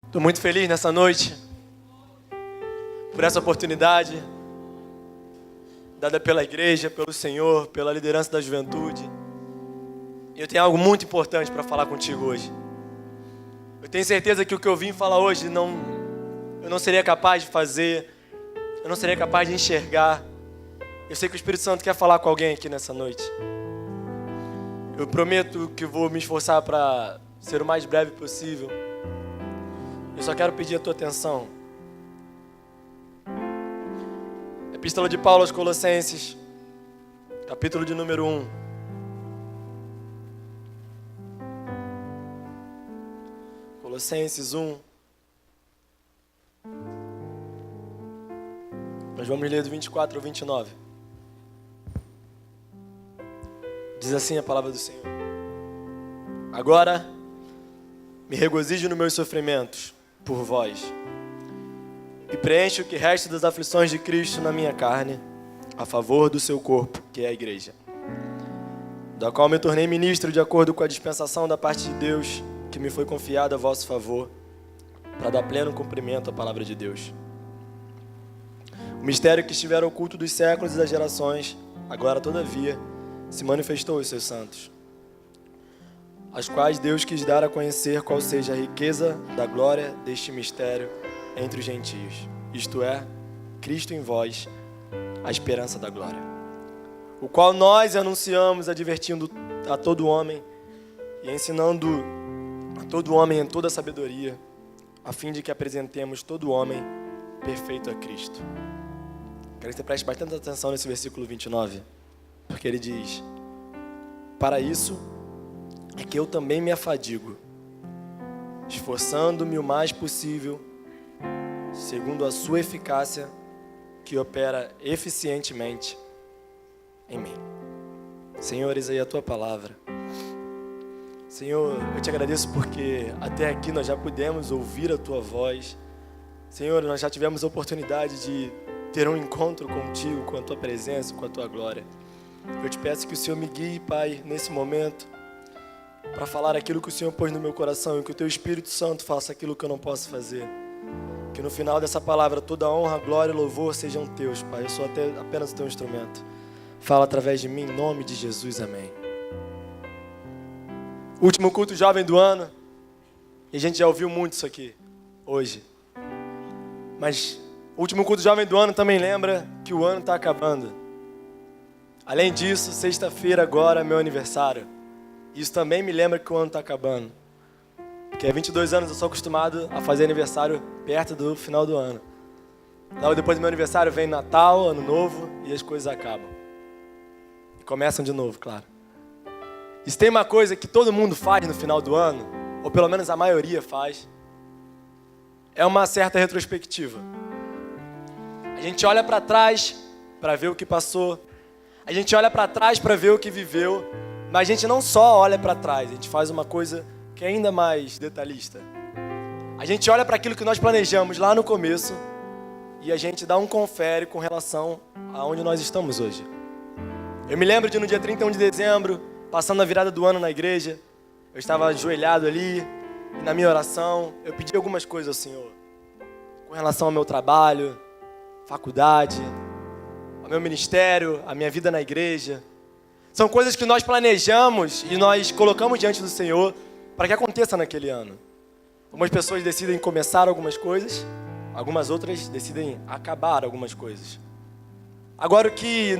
Estou muito feliz nessa noite por essa oportunidade dada pela igreja, pelo Senhor, pela liderança da juventude. E eu tenho algo muito importante para falar contigo hoje. Eu tenho certeza que o que eu vim falar hoje eu não seria capaz de fazer, eu não seria capaz de enxergar. Eu sei que o Espírito Santo quer falar com alguém aqui nessa noite. Eu prometo que vou me esforçar para ser o mais breve possível. Eu só quero pedir a tua atenção. Epístola de Paulo aos Colossenses, capítulo de número 1. Colossenses 1. Nós vamos ler do 24 ao 29. Diz assim a palavra do Senhor: Agora me regozijo nos meus sofrimentos por vós, e preencho o que resta das aflições de Cristo na minha carne, a favor do seu corpo, que é a igreja, da qual me tornei ministro de acordo com a dispensação da parte de Deus, que me foi confiada a vosso favor, para dar pleno cumprimento à palavra de Deus. O mistério que estivera oculto dos séculos e das gerações, agora, todavia, se manifestou aos seus santos, as quais Deus quis dar a conhecer qual seja a riqueza da glória deste mistério entre os gentios, isto é, Cristo em vós, a esperança da glória, o qual nós anunciamos, advertindo a todo homem e ensinando a todo homem em toda sabedoria, a fim de que apresentemos todo homem perfeito a Cristo. Quero que você preste bastante atenção nesse versículo 29, porque ele diz: para isso é que eu também me afadigo, esforçando-me o mais possível, segundo a sua eficácia, que opera eficientemente em mim. Senhor, eis aí a tua palavra. Senhor, eu te agradeço porque até aqui nós já pudemos ouvir a tua voz. Senhor, nós já tivemos a oportunidade de ter um encontro contigo, com a tua presença, com a tua glória. Eu te peço que o Senhor me guie, Pai, nesse momento, para falar aquilo que o Senhor pôs no meu coração, e que o teu Espírito Santo faça aquilo que eu não posso fazer. Que no final dessa palavra toda honra, glória e louvor sejam teus, Pai. Eu sou apenas o teu instrumento. Fala através de mim, em nome de Jesus, amém. Último culto jovem do ano, e a gente já ouviu muito isso aqui hoje. Mas o último culto jovem do ano também lembra que o ano está acabando. Além disso, sexta-feira agora é meu aniversário. Isso também me lembra que o ano está acabando. Porque há 22 anos eu sou acostumado a fazer aniversário perto do final do ano. Logo depois do meu aniversário vem Natal, Ano Novo e as coisas acabam. E começam de novo, claro. E se tem uma coisa que todo mundo faz no final do ano, ou pelo menos a maioria faz, é uma certa retrospectiva. A gente olha para trás para ver o que passou. A gente olha para trás para ver o que viveu. Mas a gente não só olha para trás, a gente faz uma coisa que é ainda mais detalhista. A gente olha para aquilo que nós planejamos lá no começo e a gente dá um confere com relação a onde nós estamos hoje. Eu me lembro de no dia 31 de dezembro, passando a virada do ano na igreja, eu estava ajoelhado ali e na minha oração eu pedi algumas coisas ao Senhor com relação ao meu trabalho, faculdade, ao meu ministério, à minha vida na igreja. São coisas que nós planejamos e nós colocamos diante do Senhor para que aconteça naquele ano. Algumas pessoas decidem começar algumas coisas, algumas outras decidem acabar algumas coisas. Agora o que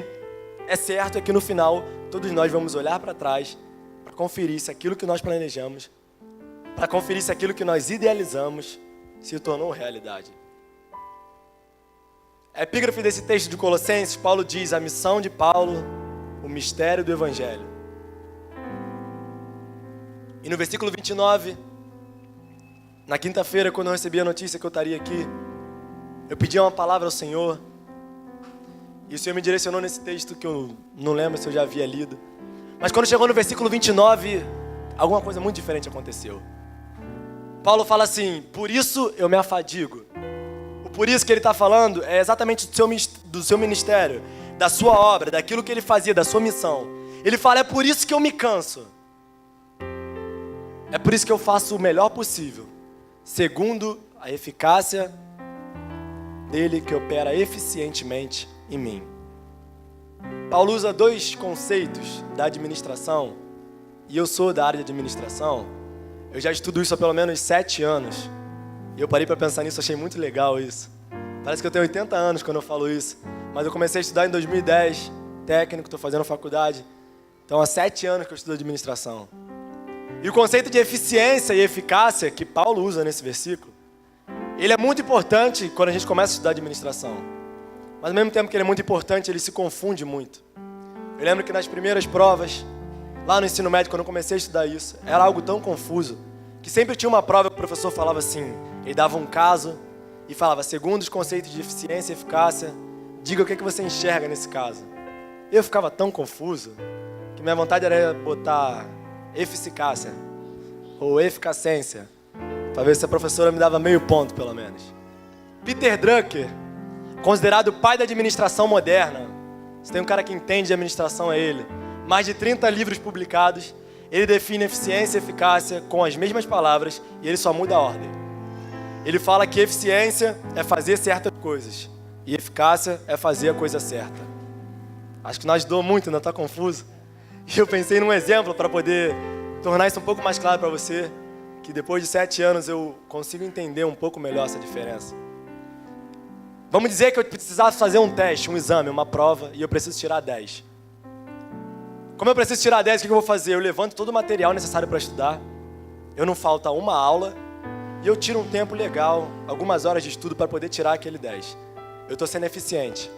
é certo é que no final todos nós vamos olhar para trás para conferir se aquilo que nós planejamos, para conferir se aquilo que nós idealizamos se tornou realidade. A epígrafe desse texto de Colossenses, Paulo diz: a missão de Paulo, o mistério do Evangelho. E no versículo 29, na quinta-feira, quando eu recebi a notícia que eu estaria aqui, eu pedi uma palavra ao Senhor, e o Senhor me direcionou nesse texto que eu não lembro se eu já havia lido. Mas quando chegou no versículo 29, alguma coisa muito diferente aconteceu. Paulo fala assim: por isso eu me afadigo. O por isso que ele está falando é exatamente do seu ministério, da sua obra, daquilo que ele fazia, da sua missão. Ele fala: é por isso que eu me canso. É por isso que eu faço o melhor possível, segundo a eficácia dele que opera eficientemente em mim. Paulo usa dois conceitos da administração, e eu sou da área de administração. Eu já estudo isso há pelo menos 7 anos, e eu parei para pensar nisso, achei muito legal isso. Parece que eu tenho 80 anos quando eu falo isso, mas eu comecei a estudar em 2010, técnico, estou fazendo faculdade, então há 7 anos que eu estudo administração. E o conceito de eficiência e eficácia que Paulo usa nesse versículo, ele é muito importante quando a gente começa a estudar administração. Mas ao mesmo tempo que ele é muito importante, ele se confunde muito. Eu lembro que nas primeiras provas, lá no ensino médio, quando eu comecei a estudar isso, era algo tão confuso, que sempre tinha uma prova que o professor falava assim, ele dava um caso e falava, segundo os conceitos de eficiência e eficácia, diga o que você enxerga nesse caso. Eu ficava tão confuso, que minha vontade era botar eficácia, ou eficacência, para ver se a professora me dava meio ponto, pelo menos. Peter Drucker, considerado o pai da administração moderna, se tem um cara que entende de administração é ele, mais de 30 livros publicados, ele define eficiência e eficácia com as mesmas palavras e ele só muda a ordem. Ele fala que eficiência é fazer certas coisas e eficácia é fazer a coisa certa. Acho que nós doamos muito, não está confuso? E eu pensei num exemplo para poder tornar isso um pouco mais claro para você, que depois de 7 anos eu consigo entender um pouco melhor essa diferença. Vamos dizer que eu precisasse fazer um teste, um exame, uma prova, e eu preciso tirar 10. Como eu preciso tirar 10, o que eu vou fazer? Eu levanto todo o material necessário para estudar, eu não falta uma aula, e eu tiro um tempo legal, algumas horas de estudo para poder tirar aquele 10. Eu estou sendo eficiente.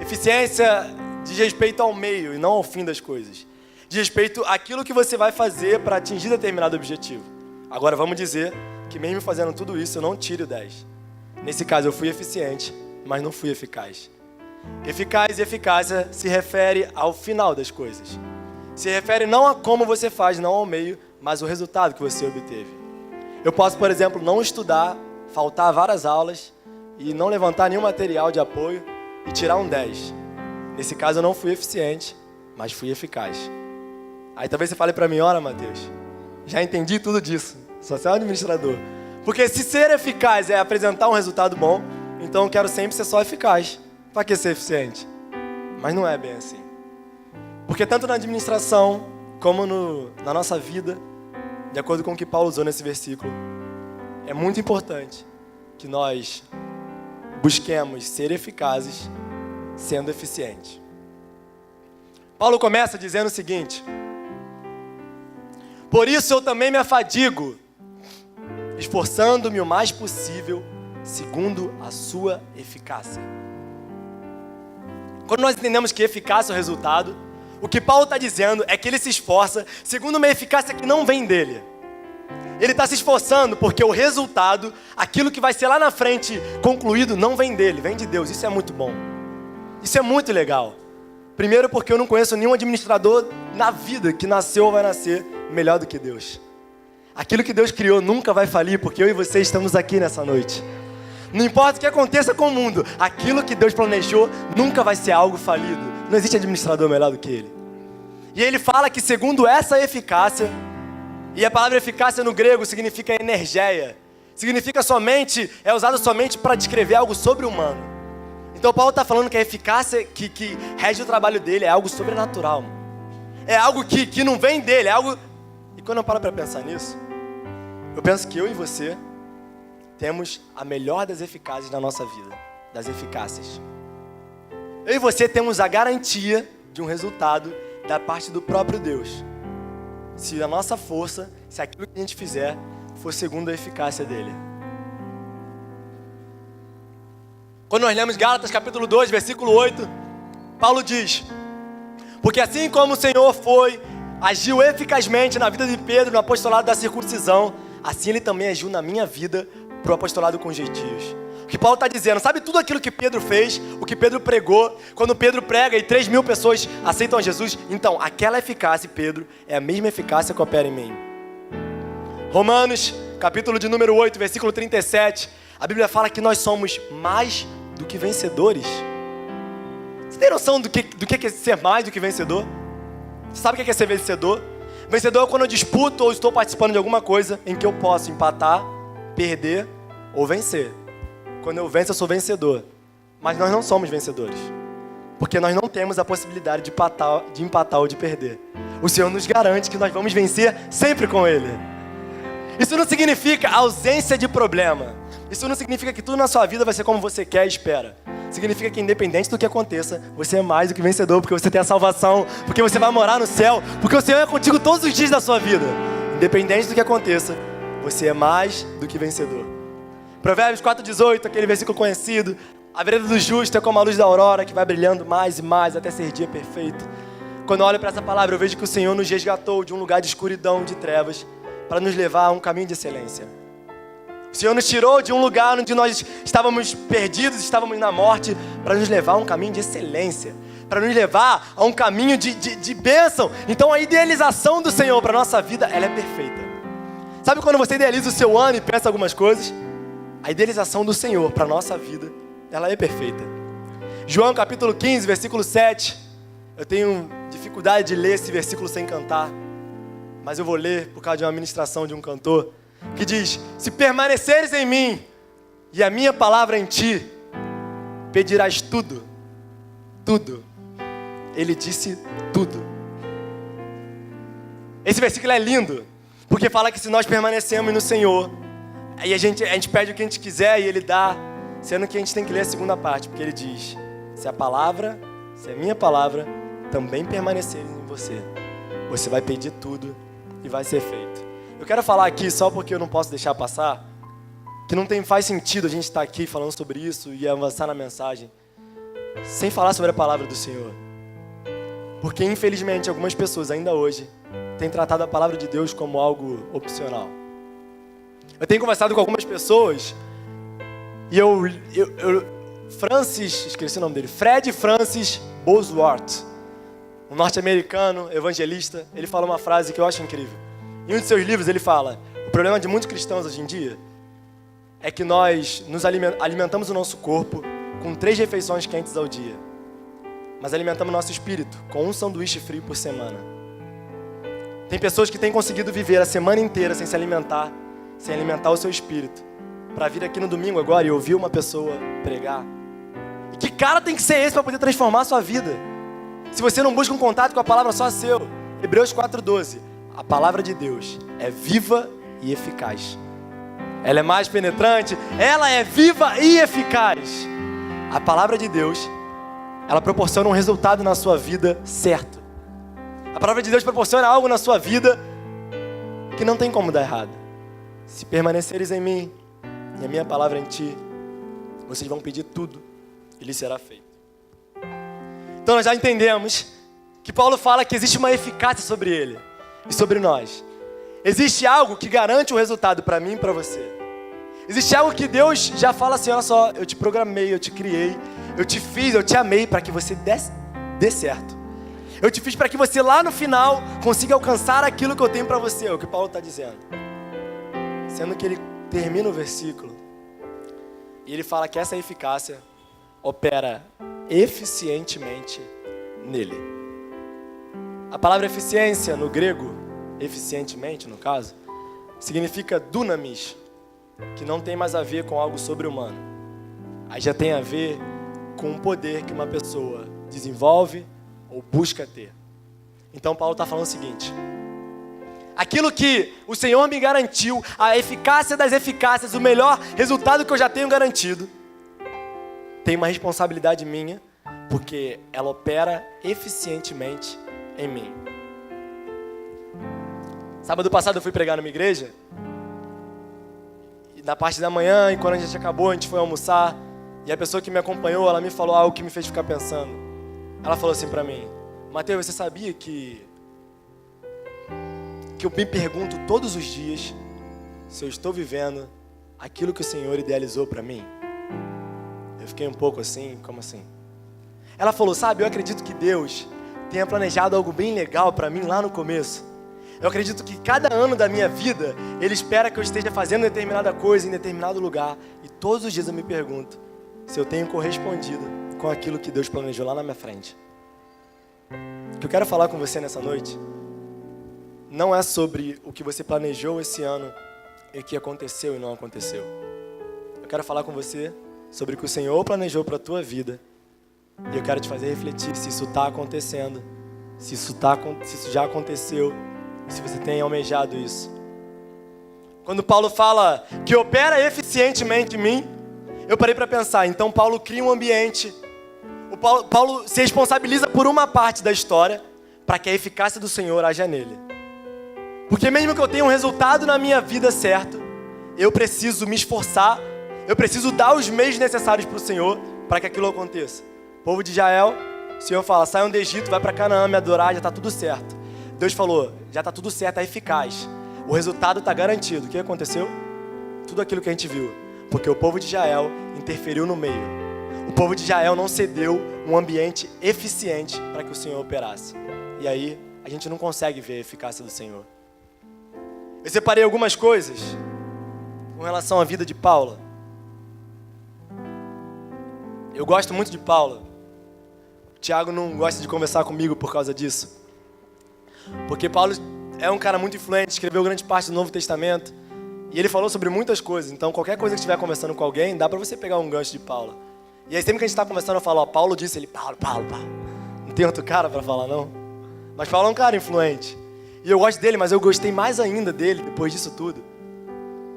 Eficiência diz respeito ao meio e não ao fim das coisas. Diz respeito àquilo que você vai fazer para atingir determinado objetivo. Agora vamos dizer que mesmo fazendo tudo isso, eu não tiro o 10. Nesse caso eu fui eficiente, mas não fui eficaz. Eficaz e eficácia se refere ao final das coisas. Se refere não a como você faz, não ao meio, mas ao resultado que você obteve. Eu posso, por exemplo, não estudar, faltar várias aulas e não levantar nenhum material de apoio e tirar um 10. Nesse caso eu não fui eficiente, mas fui eficaz. Aí talvez você fale para mim, ora Mateus, já entendi tudo disso, só ser um administrador. Porque se ser eficaz é apresentar um resultado bom, então eu quero sempre ser só eficaz. Para que ser eficiente? Mas não é bem assim. Porque tanto na administração, como na nossa vida, de acordo com o que Paulo usou nesse versículo, é muito importante que nós busquemos ser eficazes sendo eficientes. Paulo começa dizendo o seguinte: por isso eu também me afadigo, esforçando-me o mais possível, segundo a sua eficácia. Quando nós entendemos que eficácia é o resultado, o que Paulo está dizendo é que ele se esforça segundo uma eficácia que não vem dele. Ele está se esforçando porque o resultado, aquilo que vai ser lá na frente concluído, não vem dele, vem de Deus. Isso é muito bom. Isso é muito legal. Primeiro porque eu não conheço nenhum administrador na vida que nasceu ou vai nascer melhor do que Deus. Aquilo que Deus criou nunca vai falir, porque eu e você estamos aqui nessa noite. Não importa o que aconteça com o mundo, aquilo que Deus planejou nunca vai ser algo falido. Não existe administrador melhor do que ele. E ele fala que segundo essa eficácia, e a palavra eficácia no grego significa energeia, significa somente, é usado somente para descrever algo sobre-humano. Então Paulo está falando que a eficácia que rege o trabalho dele é algo sobrenatural. É algo que não vem dele, é algo... E quando eu paro para pensar nisso, eu penso que eu e você temos a melhor das eficácias na nossa vida, das eficácias. Eu e você temos a garantia de um resultado da parte do próprio Deus. Se a nossa força, se aquilo que a gente fizer for segundo a eficácia dele. Quando nós lemos Gálatas capítulo 2, versículo 8, Paulo diz: porque assim como o Senhor agiu eficazmente na vida de Pedro no apostolado da circuncisão, assim ele também agiu na minha vida para o apostolado com gentios. O que Paulo está dizendo, sabe tudo aquilo que Pedro fez, o que Pedro pregou, quando Pedro prega e 3.000 pessoas aceitam a Jesus, então aquela eficácia, Pedro, é a mesma eficácia que opera em mim. Romanos, capítulo de número 8, versículo 37, a Bíblia fala que nós somos mais do que vencedores. Você tem noção do que é ser mais do que vencedor? Você sabe o que é ser vencedor? Vencedor é quando eu disputo ou estou participando de alguma coisa em que eu posso empatar, perder ou vencer. Quando eu venço, eu sou vencedor. Mas nós não somos vencedores. Porque nós não temos a possibilidade de empatar ou de perder. O Senhor nos garante que nós vamos vencer sempre com Ele. Isso não significa ausência de problema. Isso não significa que tudo na sua vida vai ser como você quer e espera. Significa que independente do que aconteça, você é mais do que vencedor, porque você tem a salvação, porque você vai morar no céu, porque o Senhor é contigo todos os dias da sua vida. Independente do que aconteça, você é mais do que vencedor. Provérbios 4,18, aquele versículo conhecido. A vereda do justo é como a luz da aurora, que vai brilhando mais e mais até ser dia perfeito. Quando eu olho para essa palavra, eu vejo que o Senhor nos resgatou de um lugar de escuridão, de trevas, para nos levar a um caminho de excelência. O Senhor nos tirou de um lugar onde nós estávamos perdidos, estávamos na morte, para nos levar a um caminho de excelência, para nos levar a um caminho de bênção. Então a idealização do Senhor para a nossa vida, ela é perfeita. Sabe quando você idealiza o seu ano e pensa algumas coisas? A idealização do Senhor para a nossa vida, ela é perfeita. João capítulo 15, versículo 7. Eu tenho dificuldade de ler esse versículo sem cantar, mas eu vou ler por causa de uma ministração de um cantor, que diz: se permaneceres em mim e a minha palavra em ti, pedirás tudo, tudo. Ele disse tudo. Esse versículo é lindo, porque fala que se nós permanecemos no Senhor, aí a gente pede o que a gente quiser e Ele dá, sendo que a gente tem que ler a segunda parte, porque Ele diz: se a minha palavra também permanecer em você, você vai pedir tudo e vai ser feito. Eu quero falar aqui, só porque eu não posso deixar passar, que não faz sentido a gente estar aqui falando sobre isso e avançar na mensagem sem falar sobre a palavra do Senhor. Porque infelizmente algumas pessoas ainda hoje têm tratado a palavra de Deus como algo opcional. Eu tenho conversado com algumas pessoas e esqueci o nome dele, Fred Francis Bosworth, um norte-americano evangelista, ele fala uma frase que eu acho incrível. Em um de seus livros ele fala: o problema de muitos cristãos hoje em dia é que nós nos alimentamos o nosso corpo com 3 refeições quentes ao dia, mas alimentamos nosso espírito com um sanduíche frio por semana. Tem pessoas que têm conseguido viver a semana inteira sem se alimentar, sem alimentar o seu espírito, para vir aqui no domingo agora e ouvir uma pessoa pregar. E que cara tem que ser esse para poder transformar a sua vida? Se você não busca um contato com a palavra, só seu. Hebreus 4,12. A palavra de Deus é viva e eficaz. Ela é mais penetrante, ela é viva e eficaz. A palavra de Deus, ela proporciona um resultado na sua vida certo. A palavra de Deus proporciona algo na sua vida que não tem como dar errado. Se permaneceres em mim e a minha palavra em ti, vocês vão pedir tudo e lhe será feito. Então nós já entendemos que Paulo fala que existe uma eficácia sobre ele e sobre nós. Existe algo que garante o resultado para mim e para você. Existe algo que Deus já fala assim: olha só, eu te programei, eu te criei, eu te fiz, eu te amei para que você dê certo. Eu te fiz para que você lá no final consiga alcançar aquilo que eu tenho para você. É o que Paulo está dizendo. Sendo que ele termina o versículo e ele fala que essa eficácia opera eficientemente nele. A palavra eficiência no grego, eficientemente no caso, significa dunamis, que não tem mais a ver com algo sobre-humano. Aí já tem a ver com um poder que uma pessoa desenvolve ou busca ter. Então Paulo está falando o seguinte: aquilo que o Senhor me garantiu, a eficácia das eficácias, o melhor resultado que eu já tenho garantido, tem uma responsabilidade minha, porque ela opera eficientemente em mim. Sábado passado eu fui pregar numa igreja, e na parte da manhã, e quando a gente acabou, a gente foi almoçar, e a pessoa que me acompanhou, ela me falou algo que me fez ficar pensando. Ela falou assim pra mim: Mateus, você sabia que eu me pergunto todos os dias se eu estou vivendo aquilo que o Senhor idealizou pra mim? Eu fiquei um pouco assim, como assim? Ela falou: sabe, eu acredito que Deus tenha planejado algo bem legal para mim lá no começo. Eu acredito que cada ano da minha vida, Ele espera que eu esteja fazendo determinada coisa em determinado lugar. E todos os dias eu me pergunto se eu tenho correspondido com aquilo que Deus planejou lá na minha frente. O que eu quero falar com você nessa noite não é sobre o que você planejou esse ano e o que aconteceu e não aconteceu. Eu quero falar com você sobre o que o Senhor planejou para a tua vida. E eu quero te fazer refletir se isso está acontecendo, se isso já aconteceu, e se você tem almejado isso. Quando Paulo fala que opera eficientemente em mim, eu parei para pensar. Então Paulo cria um ambiente. Paulo se responsabiliza por uma parte da história para que a eficácia do Senhor haja nele. Porque mesmo que eu tenha um resultado na minha vida certo, eu preciso me esforçar, eu preciso dar os meios necessários para o Senhor para que aquilo aconteça. O povo de Israel, o Senhor fala, saiam do Egito, vai para Canaã me adorar, já está tudo certo. Deus falou, já está tudo certo, é eficaz. O resultado está garantido. O que aconteceu? Tudo aquilo que a gente viu. Porque o povo de Israel interferiu no meio. O povo de Israel não cedeu um ambiente eficiente para que o Senhor operasse. E aí, a gente não consegue ver a eficácia do Senhor. Eu separei algumas coisas com relação à vida de Paulo. Eu gosto muito de Paulo. O Tiago não gosta de conversar comigo por causa disso. Porque Paulo é um cara muito influente, escreveu grande parte do Novo Testamento. E ele falou sobre muitas coisas. Então, qualquer coisa que estiver conversando com alguém, dá pra você pegar um gancho de Paulo. E aí, sempre que a gente tá conversando, eu falo, ó, Paulo disse, ele, Paulo. Não tem outro cara pra falar, não? Mas Paulo é um cara influente. E eu gosto dele, mas eu gostei mais ainda dele depois disso tudo.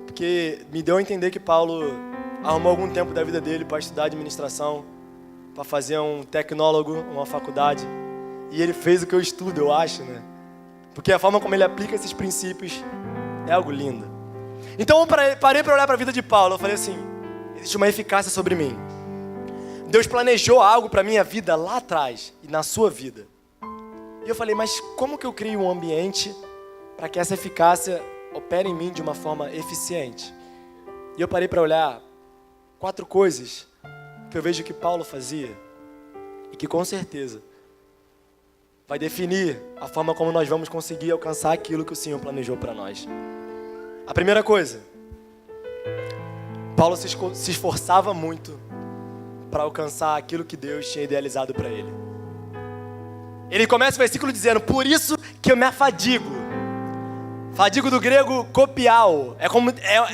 Porque me deu a entender que Paulo arrumou algum tempo da vida dele para estudar administração, para fazer um tecnólogo, uma faculdade. E ele fez o que eu estudo, eu acho, né? Porque a forma como ele aplica esses princípios é algo lindo. Então eu parei para olhar para a vida de Paulo. Eu falei assim, existe uma eficácia sobre mim. Deus planejou algo para a minha vida lá atrás e na sua vida. E eu falei, mas como que eu crio um ambiente para que essa eficácia opere em mim de uma forma eficiente? E eu parei para olhar 4 coisas que eu vejo que Paulo fazia e que com certeza vai definir a forma como nós vamos conseguir alcançar aquilo que o Senhor planejou para nós. A primeira coisa, Paulo se esforçava muito para alcançar aquilo que Deus tinha idealizado para ele. Ele começa o versículo dizendo, por isso que eu me afadigo. Fadigo do grego copial,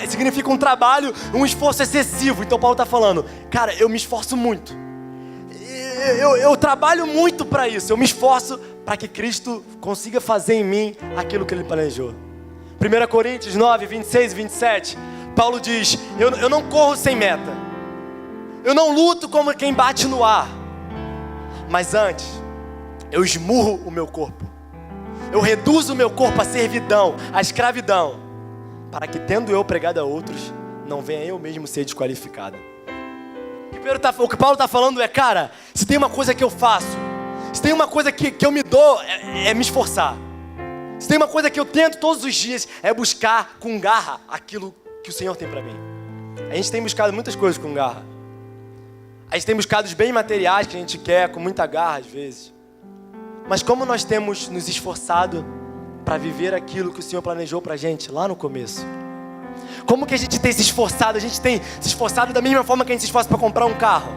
significa um trabalho, um esforço excessivo. Então Paulo está falando, cara, eu me esforço muito. Eu trabalho muito para isso, eu me esforço para que Cristo consiga fazer em mim aquilo que Ele planejou. 1 Coríntios 9, 26 e 27, Paulo diz, eu não corro sem meta, eu não luto como quem bate no ar, mas antes, eu esmurro o meu corpo, eu reduzo o meu corpo à servidão, à escravidão, para que tendo eu pregado a outros, não venha eu mesmo ser desqualificado. O que Paulo está falando é, cara, se tem uma coisa que eu faço, se tem uma coisa que eu me dou, é me esforçar. Se tem uma coisa que eu tento todos os dias, é buscar com garra aquilo que o Senhor tem para mim. A gente tem buscado muitas coisas com garra. A gente tem buscado os bens materiais que a gente quer com muita garra às vezes. Mas como nós temos nos esforçado para viver aquilo que o Senhor planejou para a gente lá no começo? Como que a gente tem se esforçado? A gente tem se esforçado da mesma forma que a gente se esforça para comprar um carro.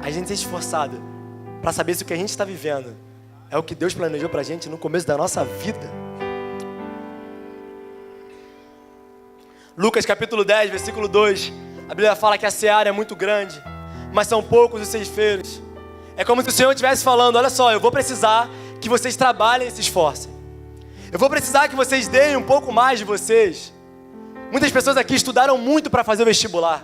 A gente tem se esforçado para saber se o que a gente está vivendo é o que Deus planejou para a gente no começo da nossa vida. Lucas capítulo 10, versículo 2. A Bíblia fala que a seara é muito grande, mas são poucos os ceifeiros. É como se o Senhor estivesse falando, olha só, eu vou precisar que vocês trabalhem e se esforcem. Eu vou precisar que vocês deem um pouco mais de vocês. Muitas pessoas aqui estudaram muito para fazer o vestibular.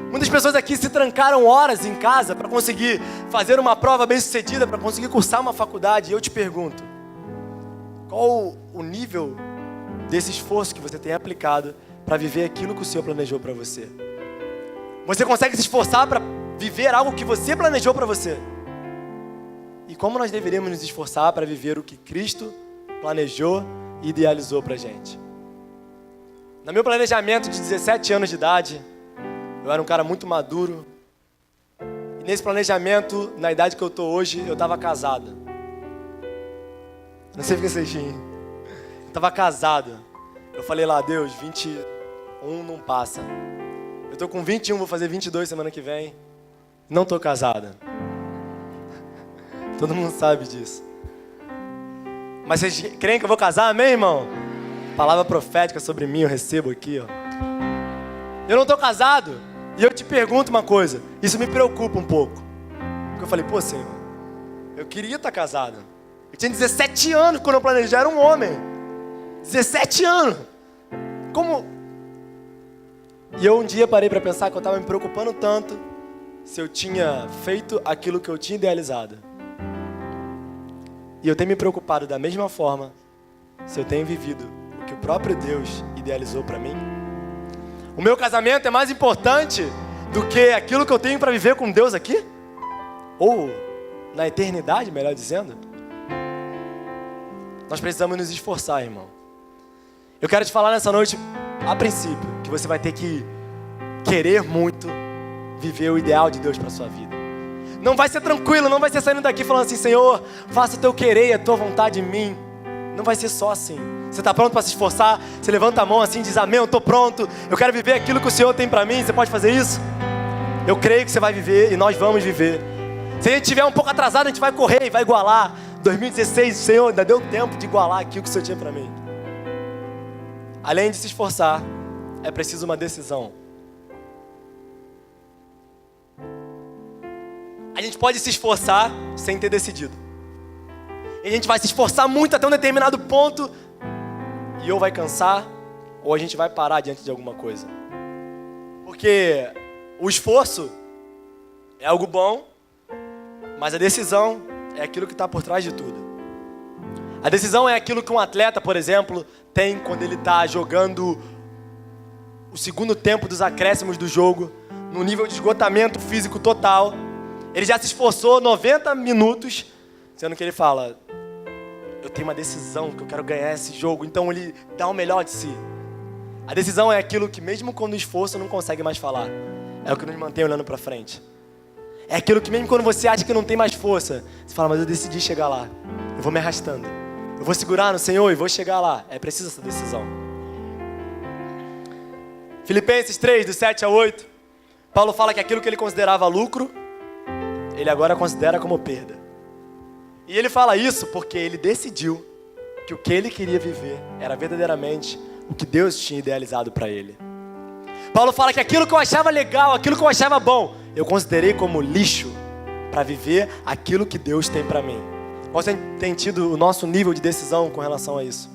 Muitas pessoas aqui se trancaram horas em casa para conseguir fazer uma prova bem-sucedida, para conseguir cursar uma faculdade. E eu te pergunto, qual o nível desse esforço que você tem aplicado para viver aquilo que o Senhor planejou para você? Você consegue se esforçar para viver algo que você planejou para você? E como nós deveríamos nos esforçar para viver o que Cristo planejou e idealizou para a gente? No meu planejamento de 17 anos de idade, eu era um cara muito maduro. E nesse planejamento, na idade que eu estou hoje, eu estava casado. Não sei porque vocês riem. Eu estava casado. Eu falei lá, Deus, 21 não passa. Eu estou com 21, vou fazer 22 semana que vem. Não estou casada. Todo mundo sabe disso. Mas vocês creem que eu vou casar, amém, irmão? Palavra profética sobre mim eu recebo aqui, ó. Eu não estou casado. E eu te pergunto uma coisa. Isso me preocupa um pouco. Porque eu falei, pô, Senhor, eu queria estar casado. Eu tinha 17 anos quando eu planejei, era um homem. 17 anos. Como? E eu um dia parei para pensar que eu estava me preocupando tanto se eu tinha feito aquilo que eu tinha idealizado. E eu tenho me preocupado da mesma forma se eu tenho vivido o que o próprio Deus idealizou para mim. O meu casamento é mais importante do que aquilo que eu tenho para viver com Deus aqui? Ou na eternidade, melhor dizendo? Nós precisamos nos esforçar, irmão. Eu quero te falar nessa noite, a princípio, que você vai ter que querer muito viver o ideal de Deus para sua vida. Não vai ser tranquilo, não vai ser saindo daqui falando assim, Senhor, faça o teu querer e a tua vontade em mim. Não vai ser só assim. Você está pronto para se esforçar? Você levanta a mão assim e diz, amém, eu estou pronto. Eu quero viver aquilo que o Senhor tem para mim. Você pode fazer isso? Eu creio que você vai viver e nós vamos viver. Se a gente estiver um pouco atrasado, a gente vai correr e vai igualar. 2016, Senhor, ainda deu tempo de igualar aquilo que o Senhor tinha para mim. Além de se esforçar, é preciso uma decisão. A gente pode se esforçar sem ter decidido. E a gente vai se esforçar muito até um determinado ponto e ou vai cansar ou a gente vai parar diante de alguma coisa. Porque o esforço é algo bom, mas a decisão é aquilo que está por trás de tudo. A decisão é aquilo que um atleta, por exemplo, tem quando ele está jogando o segundo tempo dos acréscimos do jogo, no nível de esgotamento físico total. Ele já se esforçou 90 minutos, sendo que ele fala, eu tenho uma decisão que eu quero ganhar esse jogo, então ele dá o melhor de si. A decisão é aquilo que mesmo quando o esforço não consegue mais falar, é o que nos mantém olhando para frente. É aquilo que mesmo quando você acha que não tem mais força, você fala, mas eu decidi chegar lá, eu vou me arrastando. Eu vou segurar no Senhor e vou chegar lá. É preciso essa decisão. Filipenses 3, do 7 ao 8. Paulo fala que aquilo que ele considerava lucro, ele agora considera como perda. E ele fala isso porque ele decidiu que o que ele queria viver era verdadeiramente o que Deus tinha idealizado para ele. Paulo fala que aquilo que eu achava legal, aquilo que eu achava bom, eu considerei como lixo para viver aquilo que Deus tem para mim. Você tem tido o nosso nível de decisão com relação a isso?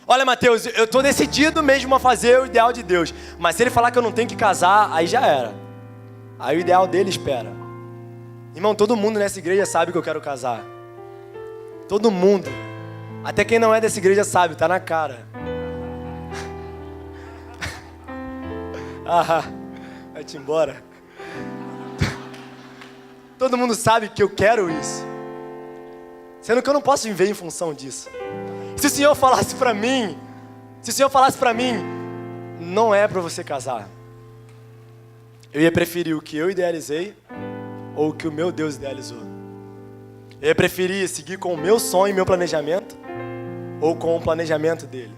Olha, Mateus, eu estou decidido mesmo a fazer o ideal de Deus. Mas se ele falar que eu não tenho que casar, aí já era. Aí o ideal dele espera. Irmão, todo mundo nessa igreja sabe que eu quero casar. Todo mundo. Até quem não é dessa igreja sabe, tá na cara. Vai-te embora. Todo mundo sabe que eu quero isso. Sendo que eu não posso viver em função disso. Se o Senhor falasse para mim, não é para você casar, eu ia preferir o que eu idealizei ou o que o meu Deus idealizou. Eu ia preferir seguir com o meu sonho e meu planejamento ou com o planejamento dele.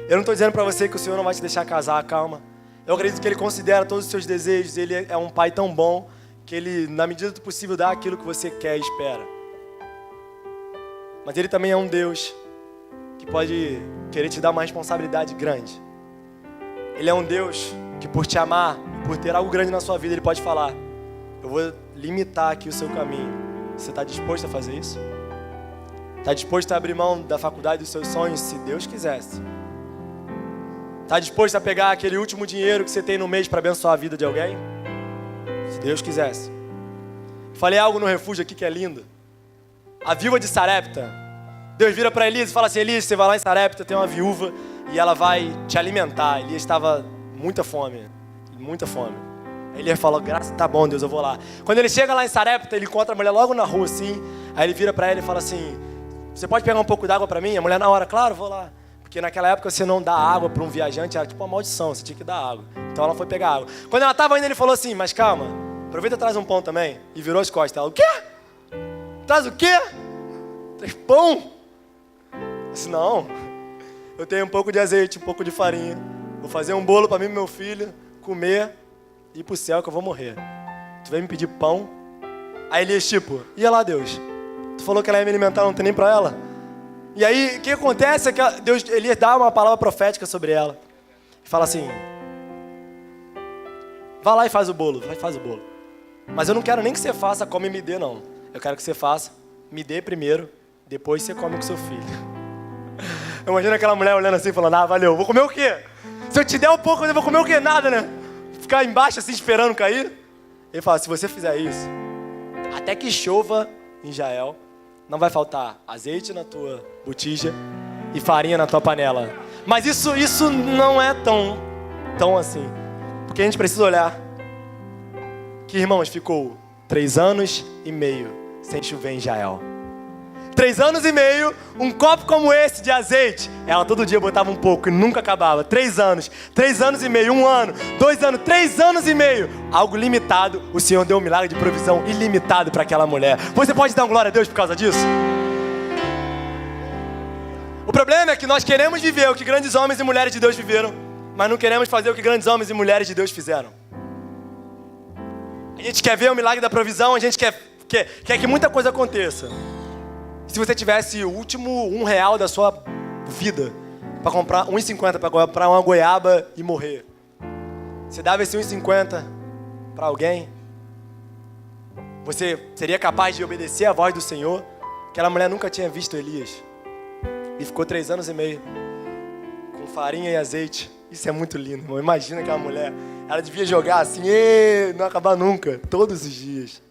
Eu não estou dizendo para você que o Senhor não vai te deixar casar, calma. Eu acredito que Ele considera todos os seus desejos. Ele é um pai tão bom que Ele, na medida do possível, dá aquilo que você quer e espera. Mas Ele também é um Deus que pode querer te dar uma responsabilidade grande. Ele é um Deus que por te amar, por ter algo grande na sua vida, Ele pode falar, eu vou limitar aqui o seu caminho. Você está disposto a fazer isso? Está disposto a abrir mão da faculdade dos seus sonhos, se Deus quisesse? Está disposto a pegar aquele último dinheiro que você tem no mês para abençoar a vida de alguém? Se Deus quisesse. Falei algo no refúgio aqui que é lindo. A viúva de Sarepta, Deus vira para Elias e fala assim, Elias, você vai lá em Sarepta, tem uma viúva e ela vai te alimentar. Elias estava muita fome. Elias falou, tá bom Deus, eu vou lá. Quando ele chega lá em Sarepta, ele encontra a mulher logo na rua assim, aí ele vira para ela e fala assim, você pode pegar um pouco d'água para mim? A mulher na hora, claro, vou lá. Porque naquela época você não dá água para um viajante, era tipo uma maldição, você tinha que dar água. Então ela foi pegar água. Quando ela estava indo, ele falou assim, mas calma, aproveita e traz um pão também. E virou as costas. Ela, o quê? Traz o quê? Traz pão? Eu disse, não, eu tenho um pouco de azeite, um pouco de farinha. Vou fazer um bolo para mim e meu filho, comer e ir pro céu que eu vou morrer. Tu veio me pedir pão? Aí Elias tipo, ia lá Deus, tu falou que ela ia me alimentar, não tem nem para ela? E aí, o que acontece é que Elias dá uma palavra profética sobre ela. fala assim, vá lá e faz o bolo, faz o bolo. Mas eu não quero nem que você faça, come e me dê, não. Eu quero que você faça, me dê primeiro, depois você come com seu filho. Eu imagino aquela mulher olhando assim, falando, valeu, vou comer o quê? Se eu te der um pouco, eu vou comer o quê? Nada, né? Ficar embaixo assim, esperando cair. Ele fala, se você fizer isso, até que chova em Israel, não vai faltar azeite na tua botija e farinha na tua panela. Mas isso não é tão assim. Porque a gente precisa olhar que, irmãos, ficou 3 anos e meio sem chover em Israel. 3 anos e meio, um copo como esse de azeite, ela todo dia botava um pouco e nunca acabava. 3 anos e meio, 1 ano, 2 anos, 3 anos e meio. Algo limitado, o Senhor deu um milagre de provisão ilimitado para aquela mulher. Você pode dar uma glória a Deus por causa disso? O problema é que nós queremos viver o que grandes homens e mulheres de Deus viveram, mas não queremos fazer o que grandes homens e mulheres de Deus fizeram. A gente quer ver o milagre da provisão, a gente quer que muita coisa aconteça. Se você tivesse o último R$1 da sua vida para comprar 1,50 para comprar uma goiaba e morrer, você dava esse 1,50 para alguém? Você seria capaz de obedecer à voz do Senhor? Aquela mulher nunca tinha visto Elias e ficou 3 anos e meio com farinha e azeite. Isso é muito lindo, irmão. Imagina aquela mulher, ela devia jogar assim, não acabar nunca, todos os dias.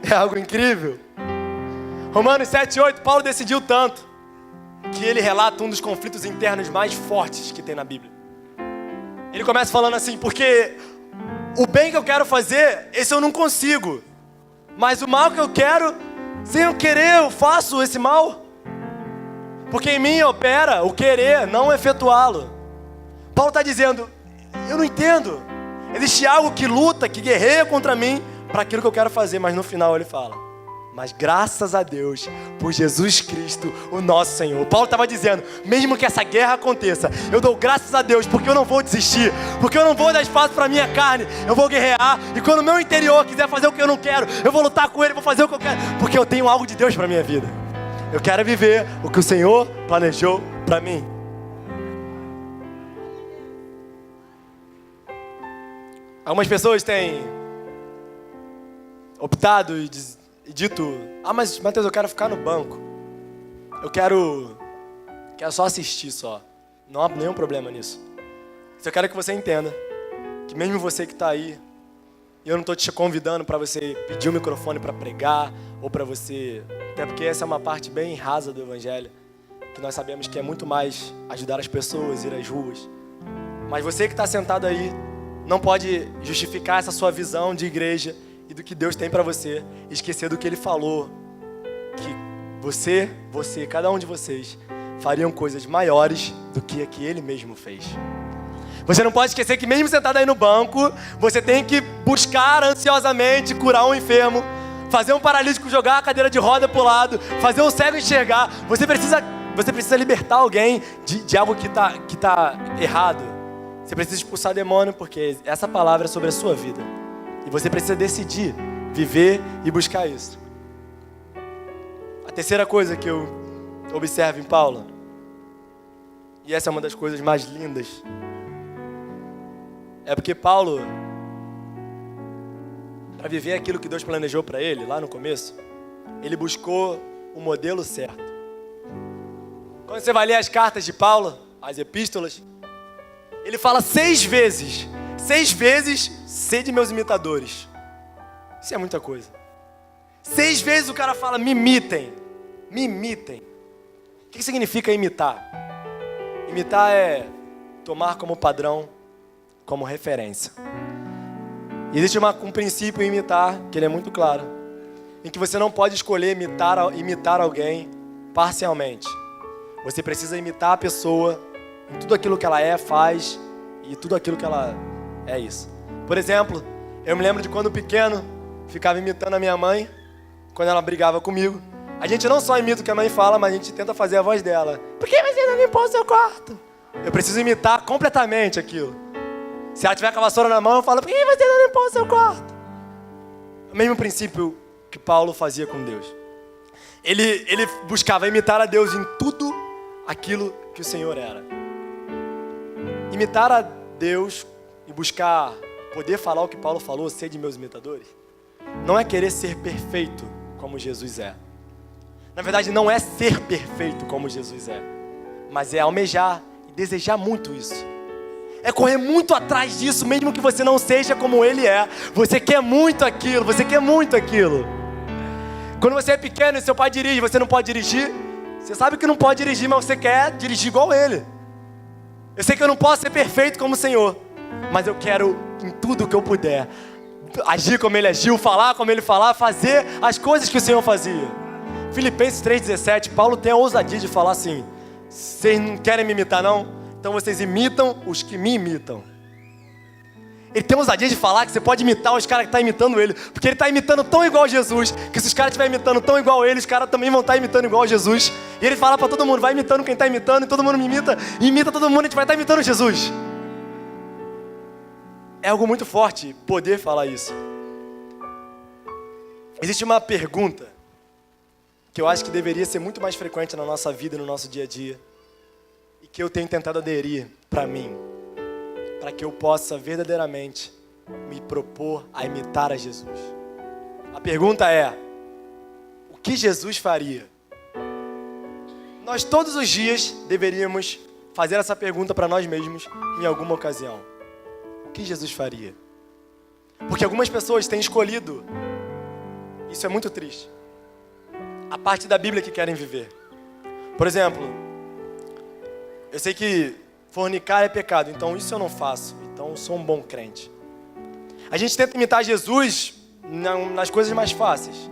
É algo incrível. Romanos 7:8, Paulo decidiu tanto que ele relata um dos conflitos internos mais fortes que tem na Bíblia. Ele começa falando assim, porque o bem que eu quero fazer, esse eu não consigo. Mas o mal que eu quero, sem eu querer, eu faço esse mal. Porque em mim opera o querer, não efetuá-lo. Paulo está dizendo, eu não entendo. Existe algo que luta, que guerreia contra mim para aquilo que eu quero fazer. Mas no final ele fala, mas graças a Deus por Jesus Cristo, o nosso Senhor. Paulo estava dizendo, mesmo que essa guerra aconteça, eu dou graças a Deus porque eu não vou desistir, porque eu não vou dar espaço para a minha carne, eu vou guerrear, e quando o meu interior quiser fazer o que eu não quero, eu vou lutar com ele, vou fazer o que eu quero, porque eu tenho algo de Deus para a minha vida. Eu quero viver o que o Senhor planejou para mim. Algumas pessoas têm optado e dito, mas Mateus, eu quero ficar no banco. Eu quero só assistir só. Não há nenhum problema nisso. Eu quero que você entenda que mesmo você que está aí, e eu não estou te convidando para você pedir o microfone para pregar, ou para você... Até porque essa é uma parte bem rasa do Evangelho, que nós sabemos que é muito mais ajudar as pessoas, ir às ruas. Mas você que está sentado aí, não pode justificar essa sua visão de igreja e do que Deus tem para você, e esquecer do que Ele falou, que você, cada um de vocês, fariam coisas maiores do que a que Ele mesmo fez. Você não pode esquecer que mesmo sentado aí no banco, você tem que buscar ansiosamente curar um enfermo, fazer um paralítico jogar a cadeira de roda para o lado, fazer um cego enxergar. Você precisa libertar alguém de algo que tá errado. Você precisa expulsar demônio, porque essa palavra é sobre a sua vida. E você precisa decidir viver e buscar isso. A terceira coisa que eu observo em Paulo, e essa é uma das coisas mais lindas, é porque Paulo, para viver aquilo que Deus planejou para ele, lá no começo, ele buscou o modelo certo. Quando você vai ler as cartas de Paulo, as epístolas, ele fala 6 vezes, sede meus imitadores. Isso é muita coisa. 6 vezes o cara fala, me imitem. O que significa imitar? Imitar é tomar como padrão, como referência. E existe um princípio em imitar, que ele é muito claro, em que você não pode escolher imitar alguém parcialmente. Você precisa imitar a pessoa em tudo aquilo que ela é, faz, e tudo aquilo que ela é isso. Por exemplo, eu me lembro de quando pequeno, ficava imitando a minha mãe, quando ela brigava comigo. A gente não só imita o que a mãe fala, mas a gente tenta fazer a voz dela. Por que você não limpou o seu quarto? Eu preciso imitar completamente aquilo. Se ela tiver com a vassoura na mão, eu falo, por que você não limpou o seu quarto? O mesmo princípio que Paulo fazia com Deus. Ele buscava imitar a Deus em tudo aquilo que o Senhor era. Imitar a Deus e buscar poder falar o que Paulo falou, ser de meus imitadores, não é querer ser perfeito como Jesus é. Na verdade, não é ser perfeito como Jesus é, mas é almejar e desejar muito isso. É correr muito atrás disso, mesmo que você não seja como Ele é. Você quer muito aquilo, você quer muito aquilo. Quando você é pequeno e seu pai dirige, você não pode dirigir. Você sabe que não pode dirigir, mas você quer dirigir igual Ele. Eu sei que eu não posso ser perfeito como o Senhor, mas eu quero, em tudo que eu puder, agir como Ele agiu, falar como Ele falava, fazer as coisas que o Senhor fazia. Filipenses 3,17, Paulo tem a ousadia de falar assim: vocês não querem me imitar não? Então vocês imitam os que me imitam. Ele tem a ousadia de falar que você pode imitar os caras que estão imitando ele, porque ele está imitando tão igual a Jesus, que se os caras estiverem imitando tão igual a ele, os caras também vão estar imitando igual a Jesus. E ele fala para todo mundo: vai imitando quem está imitando, e todo mundo me imita, e imita todo mundo, a gente vai estar imitando Jesus. É algo muito forte poder falar isso. Existe uma pergunta que eu acho que deveria ser muito mais frequente na nossa vida, no nosso dia a dia, e que eu tenho tentado aderir para mim, para que eu possa verdadeiramente me propor a imitar a Jesus. A pergunta é: o que Jesus faria? Nós todos os dias deveríamos fazer essa pergunta para nós mesmos em alguma ocasião. O que Jesus faria? Porque algumas pessoas têm escolhido, isso é muito triste, a parte da Bíblia que querem viver. Por exemplo, eu sei que fornicar é pecado, então isso eu não faço, então eu sou um bom crente. A gente tenta imitar Jesus nas coisas mais fáceis,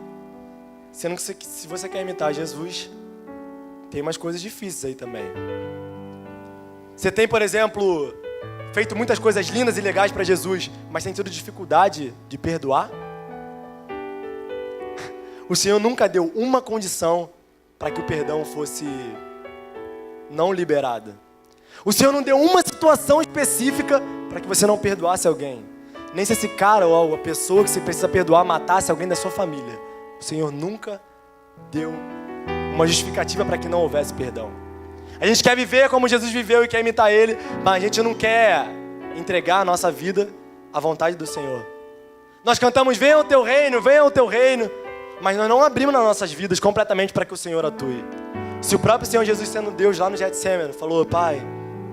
sendo que se você quer imitar Jesus, tem umas coisas difíceis aí também. Você tem, por exemplo, feito muitas coisas lindas e legais para Jesus, mas tem tido dificuldade de perdoar? O Senhor nunca deu uma condição para que o perdão fosse não liberado. O Senhor não deu uma situação específica para que você não perdoasse alguém. Nem se esse cara ou a pessoa que você precisa perdoar matasse alguém da sua família. O Senhor nunca deu uma justificativa para que não houvesse perdão. A gente quer viver como Jesus viveu e quer imitar Ele, mas a gente não quer entregar a nossa vida à vontade do Senhor. Nós cantamos: venha o teu reino, venha o teu reino, mas nós não abrimos nas nossas vidas completamente para que o Senhor atue. Se o próprio Senhor Jesus, sendo Deus lá no Getsemane, falou: Pai,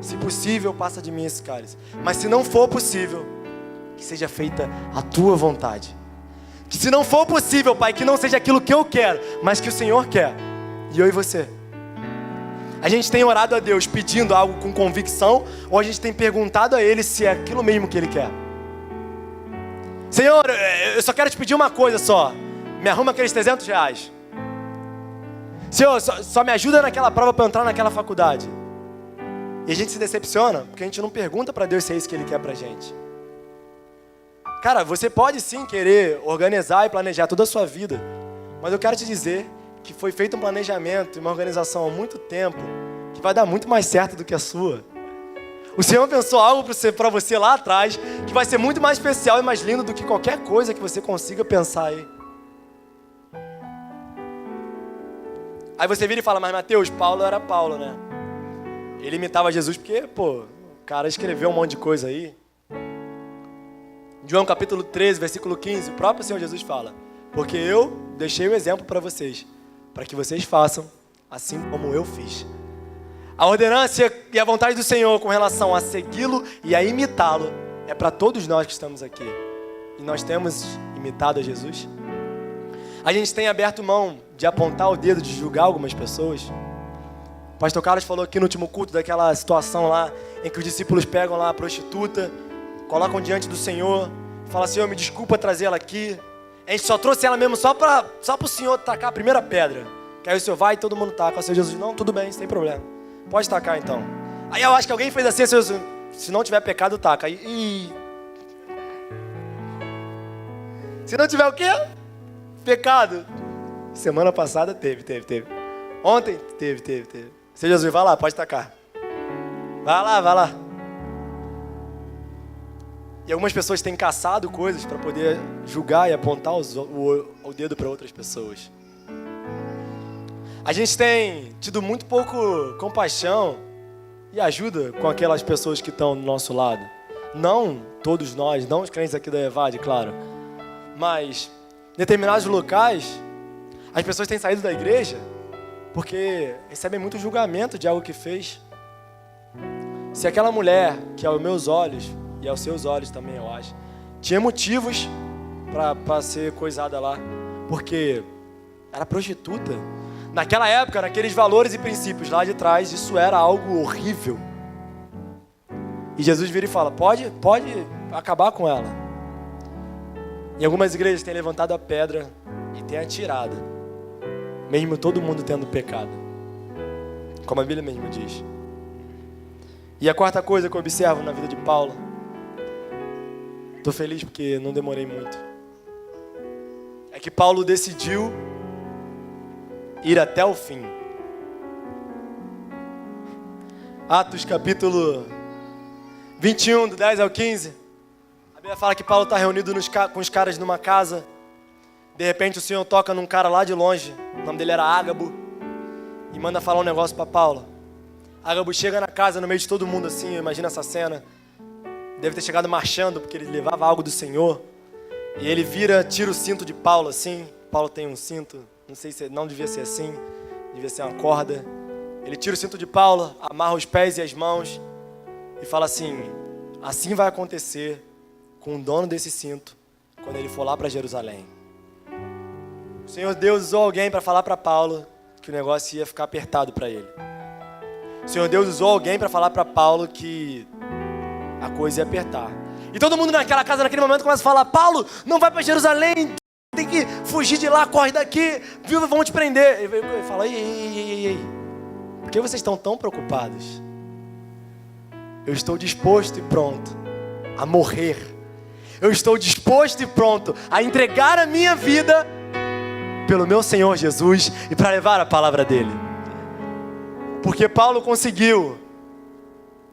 se possível, passa de mim esse cálice, mas se não for possível, que seja feita a tua vontade. Que se não for possível, Pai, que não seja aquilo que eu quero, mas que o Senhor quer. E eu e você. A gente tem orado a Deus pedindo algo com convicção, ou a gente tem perguntado a Ele se é aquilo mesmo que Ele quer? Senhor, eu só quero te pedir uma coisa só: me arruma aqueles R$300. Senhor, só me ajuda naquela prova para eu entrar naquela faculdade. E a gente se decepciona porque a gente não pergunta para Deus se é isso que Ele quer pra gente. Cara, você pode sim querer organizar e planejar toda a sua vida, mas eu quero te dizer que foi feito um planejamento e uma organização há muito tempo que vai dar muito mais certo do que a sua. O Senhor pensou algo para você lá atrás que vai ser muito mais especial e mais lindo do que qualquer coisa que você consiga pensar aí. Aí você vira e fala: mas Mateus, Paulo era Paulo, né? Ele imitava Jesus porque, o cara escreveu um monte de coisa aí. João capítulo 13, versículo 15, o próprio Senhor Jesus fala: porque eu deixei o exemplo para vocês, para que vocês façam assim como eu fiz. A ordenança e a vontade do Senhor com relação a segui-lo e a imitá-lo é para todos nós que estamos aqui. E nós temos imitado a Jesus? A gente tem aberto mão de apontar o dedo, de julgar algumas pessoas. O pastor Carlos falou aqui no último culto daquela situação lá em que os discípulos pegam lá a prostituta, colocam diante do Senhor, falam: Senhor, me desculpa trazer ela aqui. A gente só trouxe ela mesmo só para o Senhor tacar a primeira pedra. Que aí o Senhor vai e todo mundo taca. O Senhor Jesus: não, tudo bem, sem problema. Pode tacar então. Aí eu acho que alguém fez assim: Senhor, se não tiver pecado, taca. Se não tiver o quê? Pecado. Semana passada teve. Ontem teve. Senhor Jesus, vai lá, pode tacar. Vai lá. E algumas pessoas têm caçado coisas para poder julgar e apontar o dedo para outras pessoas. A gente tem tido muito pouco compaixão e ajuda com aquelas pessoas que estão do nosso lado. Não todos nós, não os crentes aqui da EVAD, claro. Mas em determinados locais, as pessoas têm saído da igreja porque recebem muito julgamento de algo que fez. Se aquela mulher, que aos meus olhos, e aos seus olhos também, eu acho, tinha motivos para ser coisada lá, porque era prostituta. Naquela época, naqueles valores e princípios lá de trás, isso era algo horrível. E Jesus vira e fala, pode acabar com ela. Em algumas igrejas tem levantado a pedra e tem atirado, mesmo todo mundo tendo pecado, como a Bíblia mesmo diz. E a quarta coisa que eu observo na vida de Paulo, estou feliz porque não demorei muito, é que Paulo decidiu ir até o fim. Atos capítulo 21, do 10 ao 15. A Bíblia fala que Paulo está reunido com os caras numa casa. De repente o Senhor toca num cara lá de longe. O nome dele era Ágabo. E manda falar um negócio para Paulo. Ágabo chega na casa no meio de todo mundo assim. Imagina essa cena. Deve ter chegado marchando porque ele levava algo do Senhor. E ele vira, tira o cinto de Paulo assim. Paulo tem um cinto. Não sei se não devia ser assim. Devia ser uma corda. Ele tira o cinto de Paulo, amarra os pés e as mãos. E fala assim, assim vai acontecer com o dono desse cinto quando ele for lá para Jerusalém. O Senhor Deus usou alguém para falar para Paulo que o negócio ia ficar apertado para ele. O Senhor Deus usou alguém para falar para Paulo que a coisa ia apertar. E todo mundo naquela casa, naquele momento, começa a falar, Paulo, não vai para Jerusalém, tem que fugir de lá, corre daqui, viu, vão te prender. Ele fala, ei, por que vocês estão tão preocupados? Eu estou disposto e pronto a morrer. Eu estou disposto e pronto a entregar a minha vida pelo meu Senhor Jesus e para levar a palavra dele. Porque Paulo conseguiu,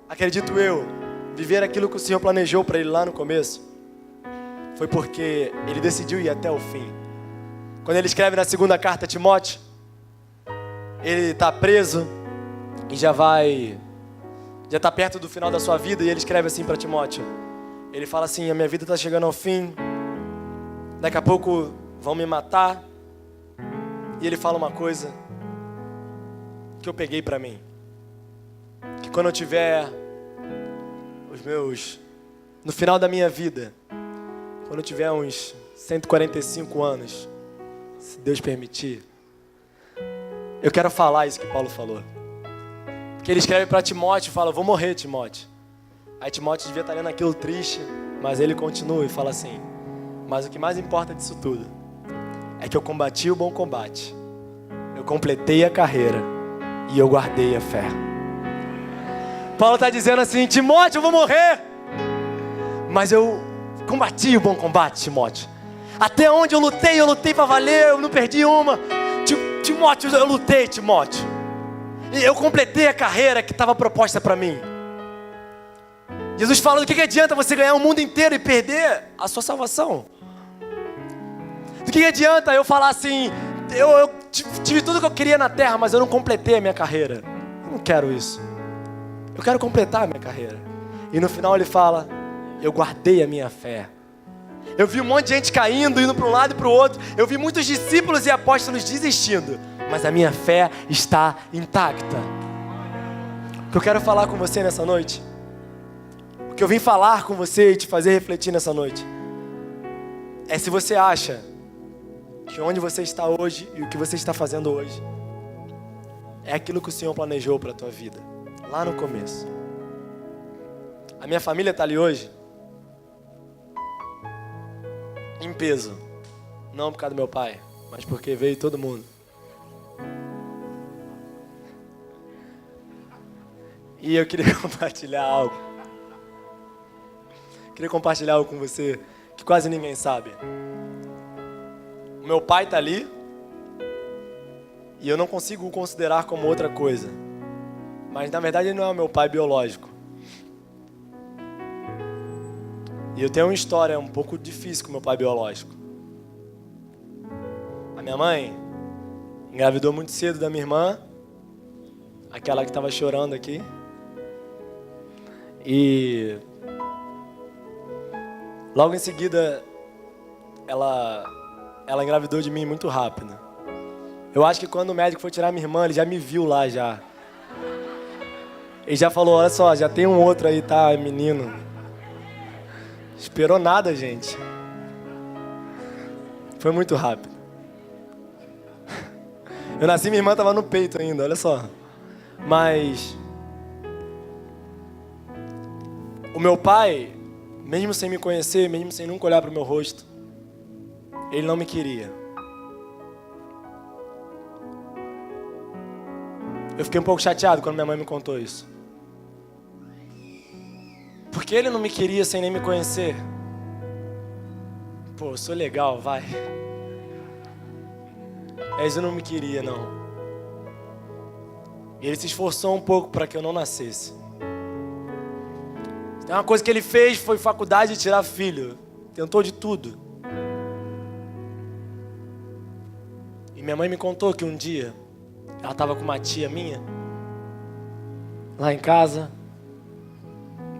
acredito eu, viver aquilo que o Senhor planejou para ele lá no começo. Foi porque ele decidiu ir até o fim. Quando ele escreve na segunda carta a Timóteo, ele está preso e já está perto do final da sua vida, e ele escreve assim para Timóteo. Ele fala assim, a minha vida está chegando ao fim, daqui a pouco vão me matar. E ele fala uma coisa que eu peguei para mim, que quando eu tiver no final da minha vida, quando eu tiver uns 145 anos, se Deus permitir, eu quero falar isso que Paulo falou. Que ele escreve para Timóteo e fala, vou morrer, Timóteo. Aí Timóteo devia estar lendo aquilo triste, mas ele continua e fala assim, mas o que mais importa disso tudo é que eu combati o bom combate, eu completei a carreira e eu guardei a fé. Paulo está dizendo assim, Timóteo, eu vou morrer, mas eu combati o bom combate, Timóteo. Até onde eu lutei para valer, eu não perdi uma. Timóteo, eu lutei, Timóteo. E eu completei a carreira que estava proposta para mim. Jesus fala, do que adianta você ganhar o mundo inteiro e perder a sua salvação? Do que adianta eu falar assim, eu tive tudo que eu queria na terra, mas eu não completei a minha carreira? Eu não quero isso. Eu quero completar a minha carreira. E no final ele fala, eu guardei a minha fé. Eu vi um monte de gente caindo, indo para um lado e para o outro. Eu vi muitos discípulos e apóstolos desistindo. Mas a minha fé está intacta. O que eu quero falar com você nessa noite, o que eu vim falar com você e te fazer refletir nessa noite, é se você acha que onde você está hoje e o que você está fazendo hoje é aquilo que o Senhor planejou para a tua vida, lá no começo. A minha família está ali hoje em peso, não por causa do meu pai, mas porque veio todo mundo. E eu queria compartilhar algo. Queria compartilhar algo com você que quase ninguém sabe. O meu pai está ali e eu não consigo o considerar como outra coisa. Mas na verdade ele não é o meu pai biológico. E eu tenho uma história um pouco difícil com meu pai biológico. A minha mãe engravidou muito cedo da minha irmã, aquela que estava chorando aqui. E logo em seguida, ela engravidou de mim muito rápido. Eu acho que quando o médico foi tirar minha irmã, ele já me viu lá já. Ele já falou, olha só, já tem um outro aí, tá, menino. Esperou nada, gente. Foi muito rápido. Eu nasci, minha irmã tava no peito ainda, olha só. Mas o meu pai, mesmo sem me conhecer, mesmo sem nunca olhar para o meu rosto, ele não me queria. Eu fiquei um pouco chateado quando minha mãe me contou isso. Porque ele não me queria sem nem me conhecer. Pô, eu sou legal, vai. Mas ele não me queria, não. E ele se esforçou um pouco para que eu não nascesse. Tem uma coisa que ele fez, foi faculdade de tirar filho. Tentou de tudo. E minha mãe me contou que um dia ela estava com uma tia minha lá em casa.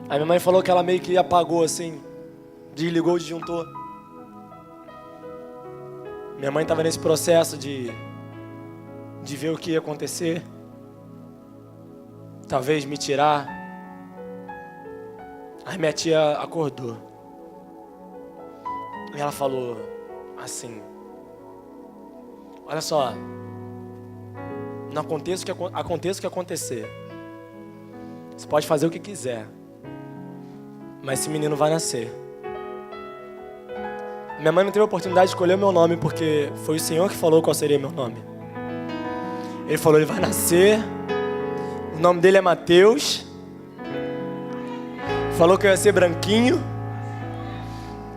Aí minha mãe falou que ela meio que apagou assim, desligou o disjuntor. Minha mãe estava nesse processo de ver o que ia acontecer. Talvez me tirar. Aí minha tia acordou. E ela falou assim: olha só, não aconteça o que acontecer. Você pode fazer o que quiser, mas esse menino vai nascer. Minha mãe não teve a oportunidade de escolher o meu nome, porque foi o Senhor que falou qual seria meu nome. Ele falou, ele vai nascer, o nome dele é Mateus. Falou que eu ia ser branquinho